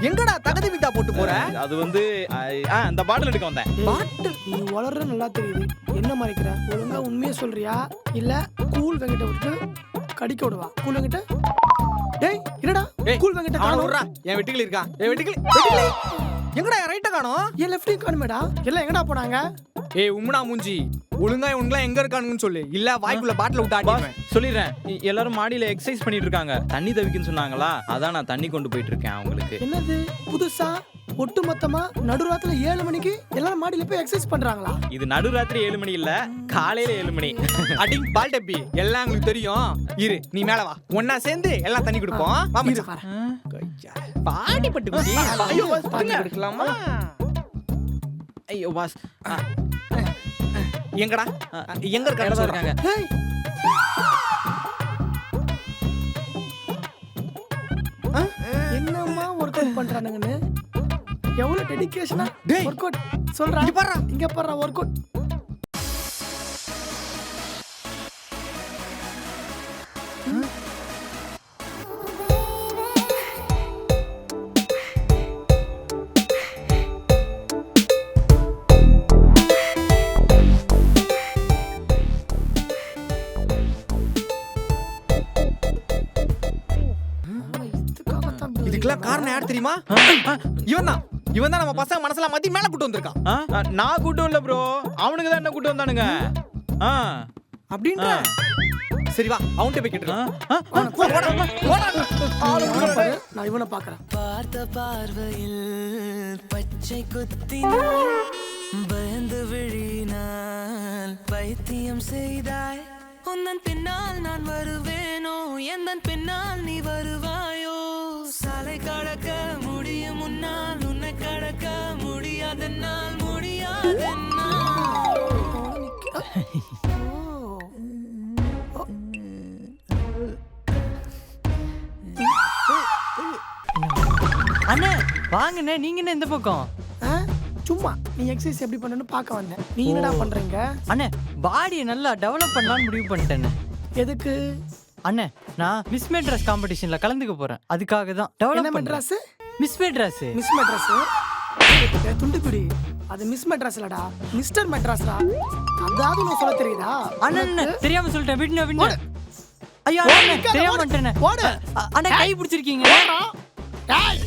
எங்கடா தகுதி வித்தா போட்டு போற? அது வந்து அந்த பாட்டில் எடுக்க வந்தேன். பாட்டில் நீ வளர்ற நல்லா தெரியுது. என்ன மறைக்கிற? ஒழுங்கா உண்மையை சொல்றியா இல்ல கூல் வெங்கட்ட விட்டு கடிக்க விடுவா? கூல் வெங்கட்ட டேய் என்னடா கூல் வெங்கட்ட அவன காணோம். விடுறா. என் வெட்டிக்கிளி இருக்கான். என் வெட்டிக்கிளி எங்கடா ரைட்ட காணோம்? என் லெஃப்ட்டையும் காணுமேடா. எல்லாம் எங்கடா போனாங்க? ஏய் உம்முனா மூஞ்சி, ஒழுங்கா இவனுங்களா எங்க இருக்கானுங்கன்னு சொல்லு. இல்ல வாய்க்குள்ள பாட்டில் விட்டு ஆட்டிடுவேன். சொல்லிடுறேன். எல்லாரும் மாடியில எக்ஸசைஸ் பண்ணிட்டு இருக்காங்க. தண்ணி தவிக்குன்னு சொன்னாங்களா, அதான் நான் தண்ணி கொண்டு போயிட்டு இருக்கேன் அவங்களுக்கு. என்னது புதுசா ஒட்டு மொத்தமா நடுராத்திரி 7 மணிக்கு எல்லாரும் மாடியில போய் எக்ஸசைஸ் பண்றாங்களா? இது நடுராத்திரி 7 மணி இல்ல, காலையில 7 மணி. அடிங் பால் டப்பி எல்லாம் உங்களுக்கு தெரியும். இரு நீ மேல வா, ஒன்னா சேர்ந்து எல்லாம் தண்ணி குடிப்போம். வா மச்சான். பாடி பட்டு குடி. ஐயோ பாடி குடிக்கலாமா? ஐயோ பாஸ். எங்கடா எங்க இருக்காங்க? டேய் என்னம்மா ஒர்க் அவுட் பண்றானுங்கன்னு எவ்வளவு டெடிகேஷனா டேய் ஒர்க் அவுட் சொல்றா. இங்க பாறா ஒர்க் அவுட். இதுக்கெல்லாம் காரணம் யார் தெரியுமா? இவன் தான் நம்ம பசங்க மனசுல மாத்தி மேல கூட்டு வந்திருக்கான். நான் கூட்டம் இல்ல ப்ரோ, அவனுக்கு தான் என்ன கூட்டம் வந்தானுங்க. அப்படின்ற சரி வா அவன்கிட்ட போய் கேட்டுறேன். நான் இவனை பாக்குறேன். பார்த்த பார்வையில் பச்சை குத்தினாய், பயந்து விழினால் பைத்தியம் செய்தாய். உந்தன் பின்னால் நான் வருவேனோ, எந்தன் பின்னால் நீ வருவாயோ? சாலை கடக்க முடியும் முன்னால், உன்னை கடக்க முடியாதென்னால் முடியாதென்னால். அண்ணே வாங்கண்ணே, நீங்க என்ன இந்த பக்கம்? சும்மா நீ எக்ஸசைஸ் எப்படி பண்ணணும்னு பார்க்க வந்தேன். நீ என்னடா பண்றீங்க? அண்ணே பாடியை நல்லா டெவலப் பண்ணலாம்னு முடிவு பண்ணிட்டேன். எதுக்கு? அண்ணே நான் மிஸ் மெட்ராஸ் காம்படிஷன்ல கலந்துக்க போறேன். அதுக்காக தான் என்ன develop Madras? Miss Madras. Miss Madras துண்டுக்குடி. அது மிஸ் மெட்ராஸ் இல்லடா, மிஸ்டர் மெட்ராஸ்டா. அதாவது நான் சொல்ல தெரியுதா? அண்ணே தெரியாம சொல்லிட்டேன். விடுங்க. ஐயா அண்ணே தெரியாம பண்ணிட்டேனே. ஓடு. அண்ணே கை பிடிச்சிருக்கீங்க. டேய்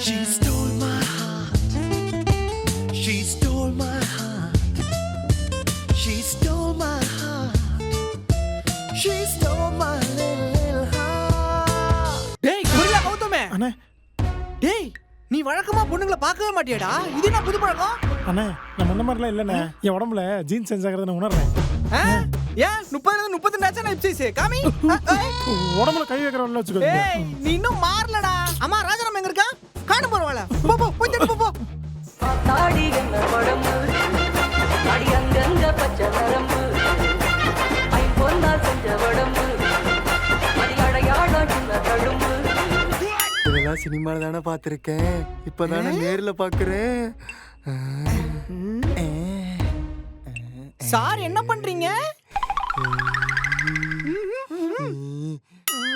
She stole my heart. She stole my heart. She stole my heart. She stole my little heart. டேய் குருலா கௌதமே. அண்ணே டேய் நீ வழக்கமா பொண்ணுங்களை பார்க்கவே மாட்டியாடா? இது என்ன புது பழக்கம்? அண்ணே நான் முன்ன மாதிரிலாம் இல்லைண்ணே. என் உடம்புல ஜீன்ஸ் சென்ஸ் ஆகிறத நான் உணர்றேன். ஏன் 30-32 எக்ஸசைஸ் காமி? உடம்புல கை வைக்கிறவங்கள வச்சுக்கோ. ஏய் நீ இன்னும் மாறலடா. அம்மா ராஜாராம் எங்க இருக்கா? காண போறவாள. போ போ கொஞ்சம் போ போ. தாடி என்ன படம்பு, அடி அங்கங்க பச்சை நரம்பு, ஐம்பொன்னா செஞ்ச உடம்பு, அடி அடையாள சின்ன தழும்பு. இதெல்லாம் சினிமால தானே பார்த்திருக்கேன், இப்பதானே நேர்ல பாக்குறேன். சார் என்ன பண்றீங்க?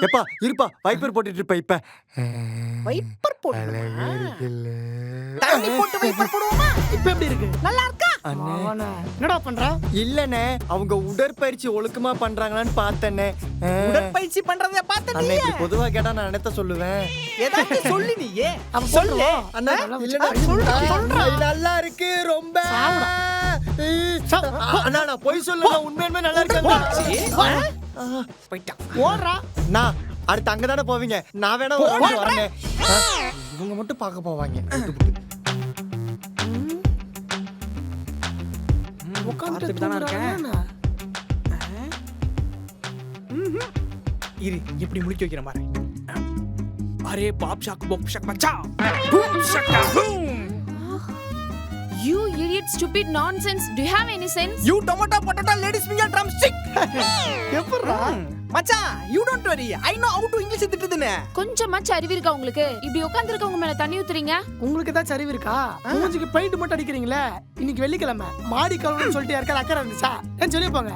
எப்பா இருப்பா, வைப்பர் போட்டுட்டு இருப்ப. இப்ப வைப்பர் போடு. தண்ணி போட்டு வைப்பர் போடுவோமா? இப்போ எப்படி இருக்கு? நல்லா இருக்கா? அண்ணே என்னடா பண்ற? இல்லண்ணே, அவங்க உடற்பயிற்சி ஒழுக்கமா பண்றாங்களான்னு பார்த்தேனே. உடற்பயிற்சி பண்றத பார்த்த அண்ணே நீ இப்படி பொதுவா கேட்டா நான் என்னத்த சொல்லுவேன்? ஏதாச்சும் சொல்லு நீயே. அவன் சொல்லு. அண்ணா இல்லண்ணா, இது நல்லா இருக்கு ரொம்ப. அண்ணா நான் போய் சொல்லுங்க, உண்மையுமே நல்லா இருக்கு. போய்ட்டான். ஓடுறா. நான் அடுத்து அங்கதானே போவீங்க, நான் வேணா ஒரு வாட்டி வரேன். இவங்க மட்டும் பார்க்க போவாங்க. உட்கார்ந்துட்டு தானே இருக்கேன். இரு எப்படி முடிக்க வைக்கிற மாதிரி. அரே பாப் ஷாக் பாப் ஷாக் மச்சா. பூம் ஷாக் பூம். You idiot, stupid nonsense. Do you have any sense? You tomato potato ladies finger drumstick. எப்பறா? மச்சான் you don't worry. I know how to English திட்டுதுனே. கொஞ்சமாச்சு அறிவு இருக்கா உங்களுக்கு? இப்படி உட்கார்ந்திருக்கவங்க மேல தண்ணி ஊத்துறீங்க? உங்களுக்கு ஏதாச்சும் அறிவு இருக்கா? மூஞ்சிக்கு பெயிண்ட் மட்டும் அடிக்கிறீங்களே. இன்னைக்கு வெள்ளிக்கிழமை மாடி கழுவுன்னு சொல்லிட்டு யாருக்காவது அக்கறை இருந்துச்சா? ஏன் சொல்லி போங்க.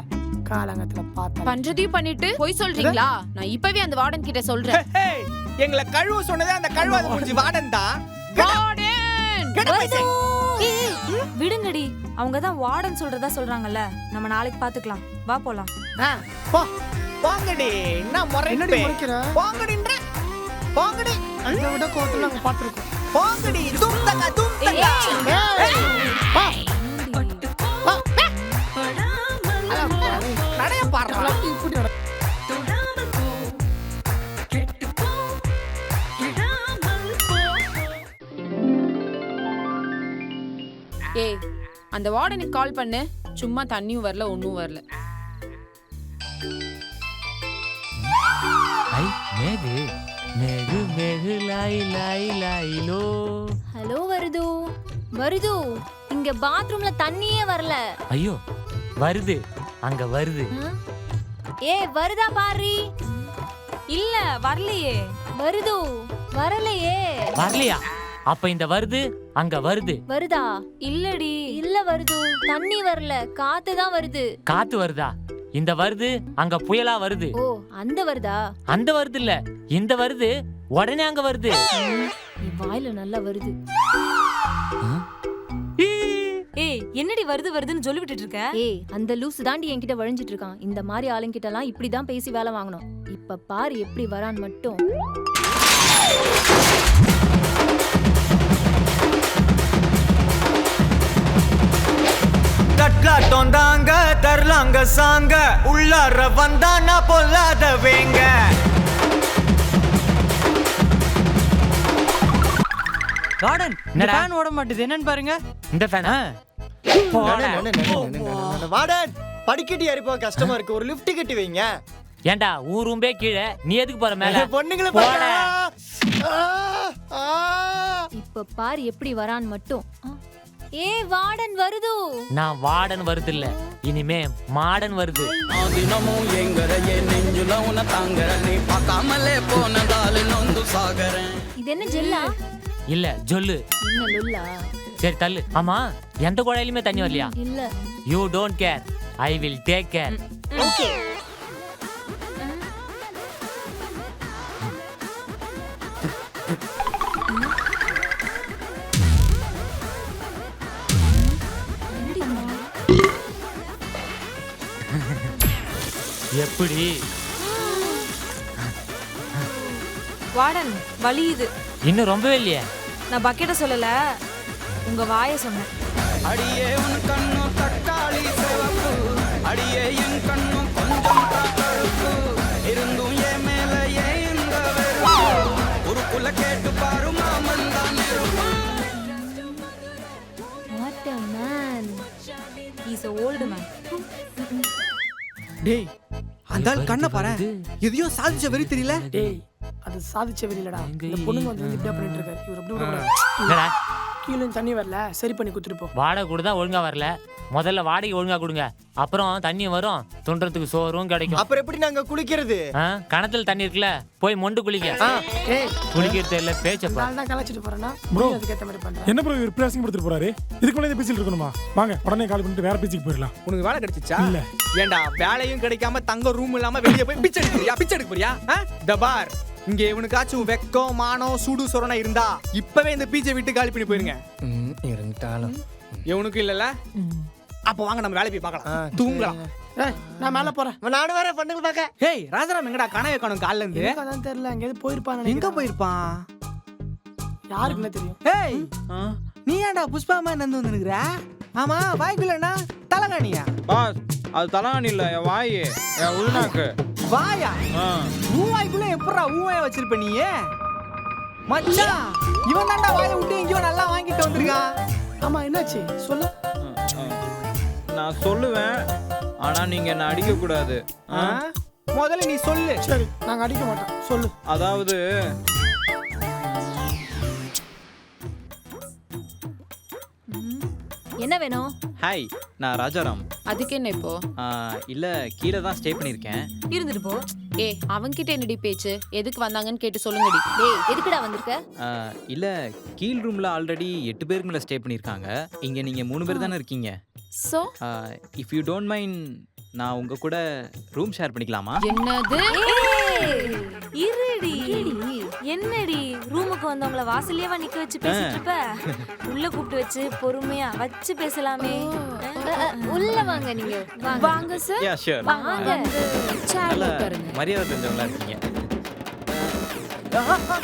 காலங்கத்துல பார்த்தா பண்றதையும் பண்ணிட்டு போய் சொல்றீங்களா? நான் இப்பவே அந்த வார்டன் கிட்ட சொல்றேன். Hey, எங்களை கழுவ சொன்னதே அந்த கழுவாத முடிஞ்சு வார்டன் தான். விடுங்கடி, அவங்க தான் வார்டன் சொல்றதா சொல்றாங்கல்ல. நம்ம நாளைக்கு பாத்துக்கலாம், வா போலாம். போ போங்கடி. என்ன என்னடி முறைப்பே முறைக்கிற? போங்கடின்ற போங்கடி. அதை விட கோவத்துல நாங்க பாத்துருக்கோம். போங்கடி. தும்தங்க தும்தங்க. நடைய பாடுறா. இப்படி நட. ஏய், அந்த வார்டனுக்கு கால் பண்ணு. சும்மா தண்ணியும் வரல, ஒன்னும் வரல. ஐ மேகு மேகு மேகு லாய் லாய் லாயிலோ. ஹலோ வருது. வருது, இங்க பாத்ரூம்ல தண்ணியே வரல. ஐயோ வருது, அங்க வருது. ஏ வருதா பாரு. இல்ல வரலையே. வருது வரலையே. வரலையா? அப்ப இந்த வருது அங்க வருது. வருதா? இல்லடி. இல்ல வருது, தண்ணி வரல, காத்து தான் வருது. காத்து வருதா? இந்த வருது அங்க புயலா வருது. ஓ அந்த வருதா? அந்த வருது இல்ல, இந்த வருது உடனே அங்க வருது. என் வாயில நல்லா வருது. ஏய் என்னடி வருது வருதுன்னு சொல்லி விட்டுட்டு இருக்க? ஏய் அந்த லூசு தாண்டி என்கிட்ட வழிஞ்சிட்டு இருக்கான். இந்த மாதிரி ஆளுங்கிட்ட எல்லாம் இப்படிதான் பேசி வேலை வாங்கணும். இப்ப பாரு எப்படி வரான்னு மட்டும். தட்லாட்டம் தாங்க தரலாங்க சாங்க உள்ளார வந்தானா பொல்லாத வேங்க. கார்டன் என்னடா? ஃபேன் ஓட மாட்டேது, என்னன்னு பாருங்க. இந்த ஃபேனா? வார்டன் படிக்கட்டி ஏறிப்போ கஷ்டமா இருக்கு, ஒரு லிஃப்ட் கட்டி வைங்க. ஏண்டா ஊர் ரூம்பே கீழே, நீ எதுக்கு போற மேல? பொண்ணுங்களை போடா. இப்ப பாரு எப்படி வரான்னு மட்டும். ஏ வார்டன் வருது. நான் வார்டன் வருது இல்ல, இனிமே மாடன் வருது. தினமும் எங்கறையே நெஞ்சுல உன தாங்கற, நீ பார்க்காமலே போனதால நொந்து சாகறேன். இது என்ன ஜெல்லா? இல்ல ஜொல்லு. என்ன லொல்லா? சரி தள்ளு. ஆமா எந்த குழாயிலுமே தண்ணி வரலையா? இல்ல. You don't care, I will take care. Okay. எப்படி? வார்டன் வலியுது. இன்னும் ரொம்பவே இல்லையே. நான் பக்கெட்ட சொல்லல, உங்க வாயை சொன்னேன். அடியே உன் கண்ணு தக்காளி சிவப்பு, அடியே என் கண்ணு கொஞ்சம் கருப்பு, இருந்தும் என் மேல ஏன் இந்த வெறுப்பு, உருக்குள்ள கேட்டு பாரு மாமன் தான் நெருப்பு. What a man. He's an old man. டேய் அந்த ஆள் கண்ணை பாரு. எதையோ சாதிச்ச வெறி தெரியல. டேய் அது சாதிச்ச வெளியிலடா. இந்த பொண்ணுங்க வந்து இப்படியா பண்ணிட்டு இருக்காரு. இவர் அப்படி விட என்னடா? கீழே தண்ணி வரல, சரி பண்ணி குடுத்துட்டு போ. வாடகை கூட தான் ஒழுங்கா வரல. முதல்ல வாடகை ஒழுங்கா கொடுங்க, அப்புறம் தண்ணி வரும், துண்டுறதுக்கு சோறும் கிடைக்கும். அப்புறம் எப்படி நாங்க குளிக்கிறது? கணத்துல தண்ணி இருக்குல்ல, போய் மொண்டு குளிக்க. ஏய் குளிக்கிறது இல்ல பேச்சப்பா. நான் தான் கலாச்சிட்டு போறேன்னா Bro. அதுக்கு ஏத்த மாதிரி பண்றேன். என்ன ப்ரோ இவர் பிளேசிங் கொடுத்துட்டு போறாரு? இதுக்கு மேலே பேசிட்டு இருக்கணுமா? வாங்க உடனே கால் பண்ணிட்டு வேற பேச்சுக்கு போயிடலாம். உனக்கு வேலை கிடைச்சிச்சா? இல்ல. ஏண்டா வேலையும் கிடைக்காம தங்க ரூம் இல்லாம வெளிய போய் பிச்சை எடுக்க போறியா? பிச்சை எடுக்க போறியா? தபார் இங்க இவனுக்காச்சும் வெக்கம் மானம் சூடு சொரணை இருந்தா இப்பவே இந்த பீச்சை விட்டு காலி பண்ணி போயிருங்க. இருந்துட்டாலும் இவனுக்கு இல்லல. அப்ப வாங்க நம்ம வேலை போய் பார்க்கலாம், தூங்கலாம். ஏய் நான் மேல போறேன். நானும் வேற பண்ணுங்க பாக்க. ஏய் ராஜாராம் எங்கடா காணவே காணோம் கால்ல இருந்து? எனக்கு அதான் தெரியல, எங்கேயாவது போயிருப்பான்னு எங்க நினைக்கிறேன். போயிருப்பான்? யாருக்கு என்ன தெரியும்? ஏய் நீ ஏன்டா புஷ்பாமா நந்து வந்து நிக்கிற? ஆமா வாய்க்குள்ளனா தலகாணியா? பாஸ் அது தலகாணி இல்ல, என் வாய், என் உள்நாக்கு. வாயா? வாய்க்குள்ள எப்பறா ஊவாய வச்சிருப்ப நீ? மச்சான் இவன் தான்டா வாயை விட்டு எங்கயோ நல்லா வாங்கிட்டு வந்திருக்கான். ஆமா என்னாச்சு சொல்லு. நான் சொல்லுவேன், ஆனா நீங்க என்ன அடிக்க கூடாது. முதல்ல நீ சொல்லு. சரி நாங்க அடிக்க மாட்டோம், சொல்லு. அதாவது என்ன வேணும்? ஹாய், நான் ராஜாராம். அதுக்கு என்ன இப்போ? இல்ல கீழே தான் ஸ்டே பண்ணிருக்கேன். இருந்துட்டு போ. ஏய் அவன்கிட்ட என்னடி பேச்சு? எதுக்கு வந்தாங்கன்னு கேட்டு சொல்லுங்கடி. டேய் எதுக்குடா வந்திருக்க? இல்ல கீழ் ரூம்ல ஆல்ரெடி 8 பேருக்கு மேல ஸ்டே பண்ணிருக்காங்க. இங்க நீங்க 3 பேர் தானே இருக்கீங்க. So if you don't mind, நான் உங்க கூட ரூம் ஷேர் பண்ணிக்கலாமா? என்னது? இருடி என்னடி ரூமுக்கு வந்தவங்கள வாசல்லயே நிக்க வச்சு பேசிட்டு இருப்ப உள்ள கூப்பிட்டு வச்சு பொறுமையா வச்சு பேசலாமே. உள்ள வாங்க நீங்க. வாங்க சார். Yeah sure. வாங்க. நல்ல மரியாதை தெரிஞ்சவங்களா இருக்கீங்க.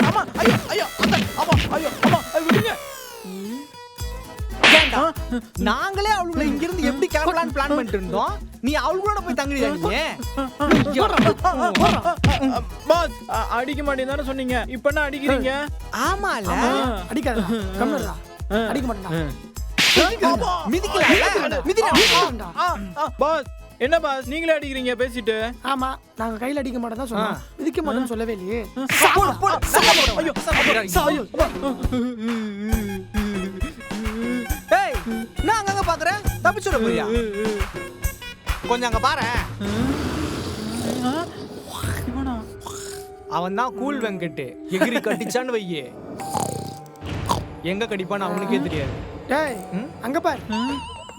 ஆமா ஐயோ ஐயோ ஆமா ஐயோ ஆமா விடுங்க. ஏன்டா நாங்களே அவளுங்களை இங்க இருந்து எப்படி கிளம்பலாம்னு பிளான் பண்ணிட்டு இருந்தோம். நீ அவளோட போய் தங்குறியா நீ? பாஸ் அடிக்க மாட்டேன்னு தானே சொன்னீங்க. இப்ப என்ன அடிக்கிறீங்க? ஆமால அடிக்காதடா கம்முடா அடிக்க மாட்டேன்டா பாஸ் என்ன பாஸ் நீங்களே அடிக்கிறீங்க பேசிட்டு? ஆமா நாங்க கையில அடிக்க மாட்டோம் தான் சொன்னோம். மிதிக்க மாட்டோம்னு சொல்லவே இல்லையே. ஏய் நான் அங்க பாக்குறேன் தப்பிச்சுட போறியா? கொஞ்சம் அங்க பாரு. அவன் தான் கூல் வெங்கட். எகிரி கட்டிச்சான்னு வையே எங்க கடிப்பான்னு அவனுக்கே தெரியாது. டேய் அங்க பாரு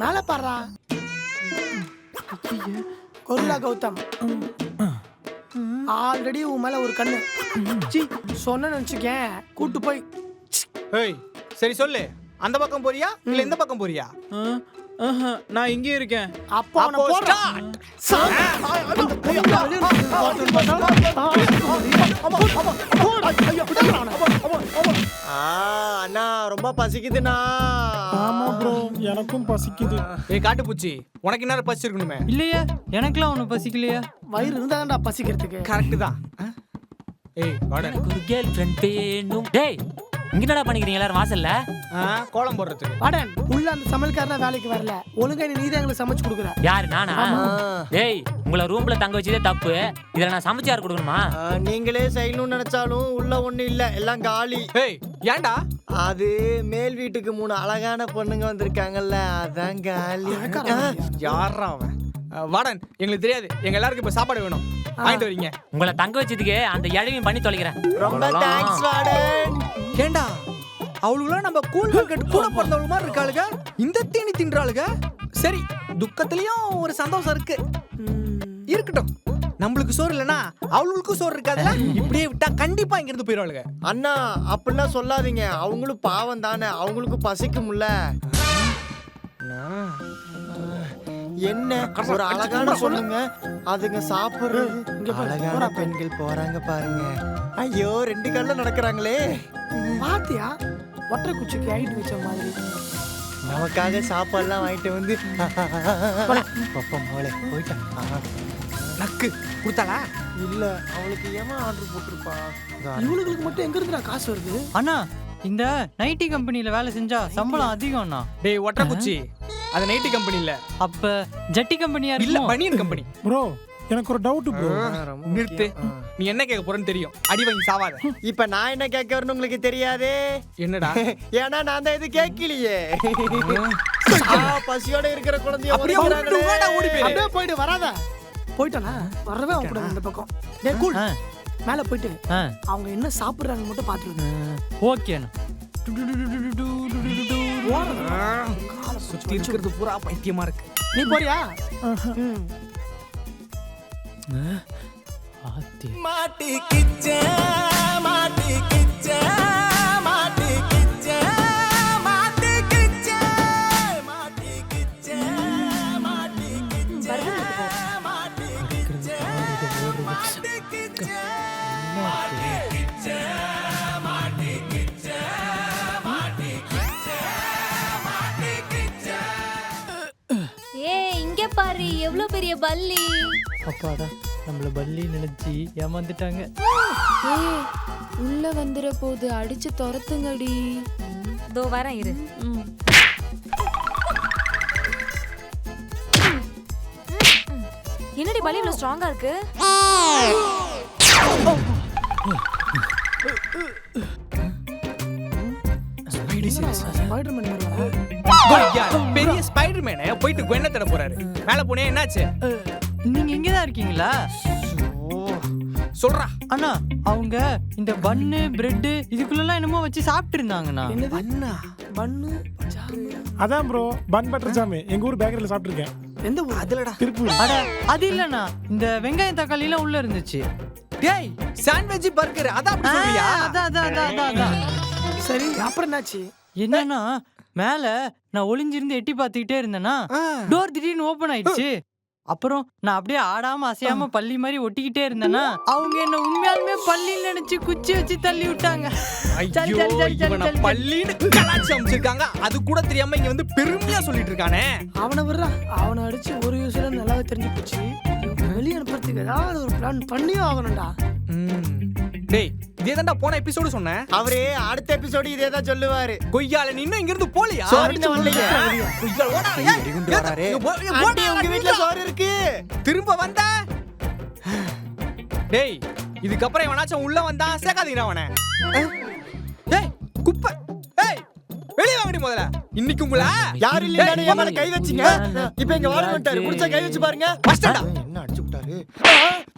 மேல பாருடா. கொர்லா கௌதம் ஆல்ரெடி உன் மேல ஒரு கண்ணு சொன்ன நினைச்சுக்கேன் கூட்டு போய். ஏய் சரி சொல்லு, அந்த பக்கம் போறியா இல்ல இந்த பக்கம் போறியா? நான் இங்கே இருக்கேன். அப்போ அவனை போடுறா. அண்ணா ரொம்ப பசிக்குதுண்ணா. ஆமா ப்ரோ எனக்கும் பசிக்குது. ஏய் காட்டுப்பூச்சி உனக்கு என்ன பசிச்சிருக்கணுமே? இல்லையா எனக்குலாம் ஒன்றும் பசிக்கலையா? வயிறு இருந்தாதான்டா பசிக்கிறதுக்கு. கரெக்ட் தான். ஏய் வாடா ஒரு கேர்ள் ஃப்ரெண்ட் வேணும். டேய் இங்க என்னடா பண்ணிக்கிறீங்க எல்லாரும் வாசல்ல? கோலம் போடுறதுக்கு. வாடன் உள்ள அந்த சமையல்காரனா வேலைக்கு வரல. ஒழுங்கா நீ தான் எங்களுக்கு சமைச்சு கொடுக்குற. யாரு நானா? டேய் உங்களை ரூம்ல தங்க வச்சதே தப்பு. இதுல நான் சமைச்சு யார் கொடுக்கணுமா? நீங்களே செய்யணும்னு நினைச்சாலும் உள்ள ஒண்ணு இல்ல, எல்லாம் காலி. ஏய் ஏன்டா? அது மேல் வீட்டுக்கு 3 அழகான பொண்ணுங்க வந்திருக்காங்கல்ல, அதான் காலி. யாரா அவன்? வாடன் எங்களுக்கு தெரியாது. எங்க எல்லாருக்கும் இப்ப சாப்பாடு வேணும். வாங்கிட்டு வரீங்க. உங்களை தங்க வச்சதுக்கு அந்த இழவையும் பண்ணி தொலைக்கிறேன். ரொம்ப தேங்க்ஸ் வாடன். ஏண்டா அவளுக்குலாம் நம்ம கூல் வெங்கட் கூட பிறந்தவங்க மாதிரி இருக்காளுங்க. இந்த தீனி தின்றாளுங்க. சரி துக்கத்துலயும் ஒரு சந்தோஷம் இருக்கு. இருக்கட்டும், நம்மளுக்கு சோறு இல்லனா அவளுக்கும் சோறு இருக்காதுல்ல. இப்படியே விட்டா கண்டிப்பா இங்க இருந்து போயிடுவாளுங்க. அண்ணா அப்படிலாம் சொல்லாதீங்க, அவங்களும் பாவம் தானே, அவங்களுக்கு பசிக்கும்ல. என்ன ஒரு அழகான சொல்லுங்க, அதுங்க சாப்பிடுறது. அழகான பெண்கள் போறாங்க பாருங்க. ஐயோ 2 கால்ல நடக்கிறாங்களே. பாத்தியா ஒற்றை குச்சிக்கு ஹைட் வச்ச மாதிரி. நமக்காக சாப்பாடுலாம் வாங்கிட்டு வந்து பப்பா மோளே போயிட்டான். நக்கு கொடுத்தாளா? இல்ல அவளுக்கு ஏமா ஆர்டர் போட்டிருப்பா. இவளுக்கு மட்டும் எங்க இருந்துடா காசு வருது? அண்ணா இந்த நைட்டி கம்பெனில வேலை செஞ்சா சம்பளம் அதிகம் அண்ணா. டேய் ஒற்றை குச்சி அது நைட்டி கம்பெனி இல்ல. அப்ப ஜட்டி கம்பெனியா இல்ல பனியன் கம்பெனி. ப்ரோ எனக்கு ஒரு டவுட் ப்ரோ. நிறுத்து. நீ என்ன கேட்க போறன்னு தெரியும். அடி வாங்கி சாவாத. இப்ப நான் என்ன கேட்க வரணும் உங்களுக்கு தெரியாதே. என்னடா? ஏன்னா நான் தான் இது கேட்கலையே. பசியோட இருக்கிற குழந்தைய அப்படியே ஓடி போயிரு. அப்படியே போயிடு வராத. போய்ட்டானா வரவே அவன் கூட இந்த பக்கம். டேய் கூல் மேல போயிட்டு அவங்க என்ன சாப்பிடுறாங்க மட்டும் பாத்துட்டு. ஓகே அண்ணா. சுத்தி இருக்கிறது பூரா பைத்தியமா இருக்கு. நீ போறியா? மாட்டி கிச்ச மாட்டி கிச்ச மாட்டி கிச்ச மாட்டி கிச்ச மாட்டி கிச்ச மாட்டி கிச்ச மாட்டி கிச்ச மாட்டி கிச்ச மாட்டி கிச்ச மாட்டி கிச்ச மாட்டி கிச்ச மாட்டி கிச்ச. ஏய் இங்க பாரு எவ்வளவு பெரிய பல்லி. அப்பாடா நம்மள பல்லி நினைச்சி ஏமாந்துட்டாங்க. ஏய் உள்ள வந்துற போது அடிச்சு துரத்துங்கடி. தோ வரேன் இரு. என்னடி பலி இவ்வளவு ஸ்ட்ராங்கா இருக்கு? ஸ்பைடர்மேன் வருவாரா? பெரிய ஸ்பைடர்மேன் போயிட்டு குவென்ன தேட போறாரு. மேல போனே என்னாச்சு? நீங்க இங்க தான் இருக்கீங்களா? சொல்றா. அண்ணா அவங்க இந்த பன்னு பிரெட் இதுக்குள்ள என்னமோ வச்சு சாப்பிட்டு இருந்தாங்கண்ணா. அண்ணா பன்னு ஜாம். அதான் ப்ரோ பன் பட்டர் ஜாம் எங்க ஊர் பேக்கரியில சாப்பிட்டுருக்கேன். எந்த ஊர்? அதுலடா திருப்பூர். அட அது இல்லண்ணா, இந்த வெங்காயம் தக்காளி எல்லாம் உள்ள இருந்துச்சு. டேய் சாண்ட்விச் பர்கர் அதான் அப்படி சொல்றியா அதான் சரி அப்புறம் என்னாச்சு? என்னன்னா மேல நான் ஒளிஞ்சிருந்து எட்டி பார்த்துக்கிட்டே இருந்தேன்னா டோர் திடீர்னு ஓபன் ஆயிடுச்சு. அப்புறம் நான் அப்படியே ஆடாம அசையாம பள்ளி மாதிரி ஒட்டிக்கிட்டே இருந்தேன்னா அவங்க என்ன உண்மையாலுமே பள்ளின்னு நினைச்சு குச்சி வச்சு தள்ளி விட்டாங்க. சரி, ஐயோ சரி, சரி, சரி, இவனை சரி. பள்ளின்னு கலாச்சி அமைச்சிருக்காங்க. அது கூட தெரியாம இங்க வந்து பெருமையா சொல்லிட்டு இருக்கானே. அவனை விடுறா, அவனை அடிச்சு ஒரு யூஸ்ல நல்லாவே தெரிஞ்சு போச்சு. இவனை வெளியே அனுப்புறதுக்கு ஏதாவது ஒரு பிளான் பண்ணியும் ஆகணும்டா. டேய் இதே தான்டா போன எபிசோடு சொன்னேன். அவரே அடுத்த எபிசோடு இதே தான் சொல்லுவாரு. கொய்யால நீ இன்னும் இங்க இருந்து போலியா? சோறு வரலையே. கொய்யால ஓடா. இடிகுண்டு வராரு. ஆண்டி உங்க வீட்ல சோறு இருக்கு. திரும்ப வந்த டேய் இதுக்கப்புறம் இவனாச்சும் உள்ள வந்தா சேக்காதீங்கடா அவனை. டேய் குப்பை. டேய் வெளிய வாங்கடி முதல்ல. இன்னைக்கு உங்கள யார் இல்லன்னு என் மேல கை வச்சீங்க. இப்போ இங்க வார வந்துட்டாரு. புடிச்சா கை வச்சு பாருங்க. பஸ்டா என்ன அடிச்சு விட்டாரு.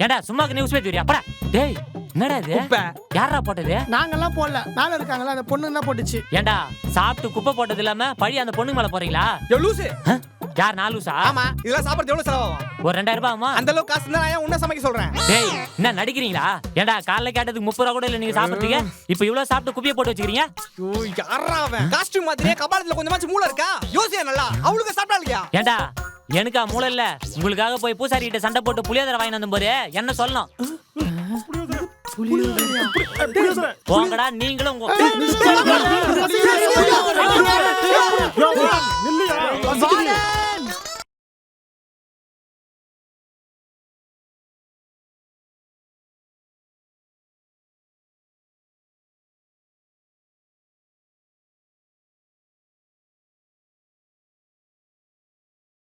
ஏண்டா சும்மாக்கு நியூஸ் பேப்பர் வரியா படா. டேய் என்னடா இது? குப்பை. யாரா போட்டது? நாங்கெல்லாம் போடல, மேல இருக்காங்களா அந்த பொண்ணு தான் போட்டுச்சு. ஏண்டா சாப்பிட்டு குப்பை போட்டது இல்லாம பழி அந்த பொண்ணுங்க மேல போறீங்களா? யோ லூசு. யார் நாலூசா? ஆமா இதெல்லாம் சாப்பிடுறது எவ்வளவு செலவாகும்? ஒரு 2000 ரூபாய் ஆமா. அந்த அளவுக்கு காசு இருந்தா நான் உன்ன சமைக்க சொல்றேன். டேய் என்ன நடிக்கிறீங்களா? ஏண்டா காலைல கேட்டதுக்கு 30 ரூபா கூட இல்ல நீங்க சாப்பிட்டீங்க. இப்போ இவ்வளவு சாப்பிட்டு குப்பையை போட்டு வச்சுக்கிறீங்க. ஐயோ யாரா அவன்? காஸ்டியூம் மாதிரியே கபாலத்துல கொஞ்சமாச்சு மூளை இருக்கா? யோசியா நல்லா. அவளுக்கு சாப்பிட்டாலியா? ஏண்டா எனக்கா மூளை இல்ல? உங்களுக்காக போய் பூசாரி கிட்ட சண்டை போட்டு புளியோதரை வாங்கி வந்து போது என்ன சொல்லணும்? போங்கடா நீங்களும் உங்க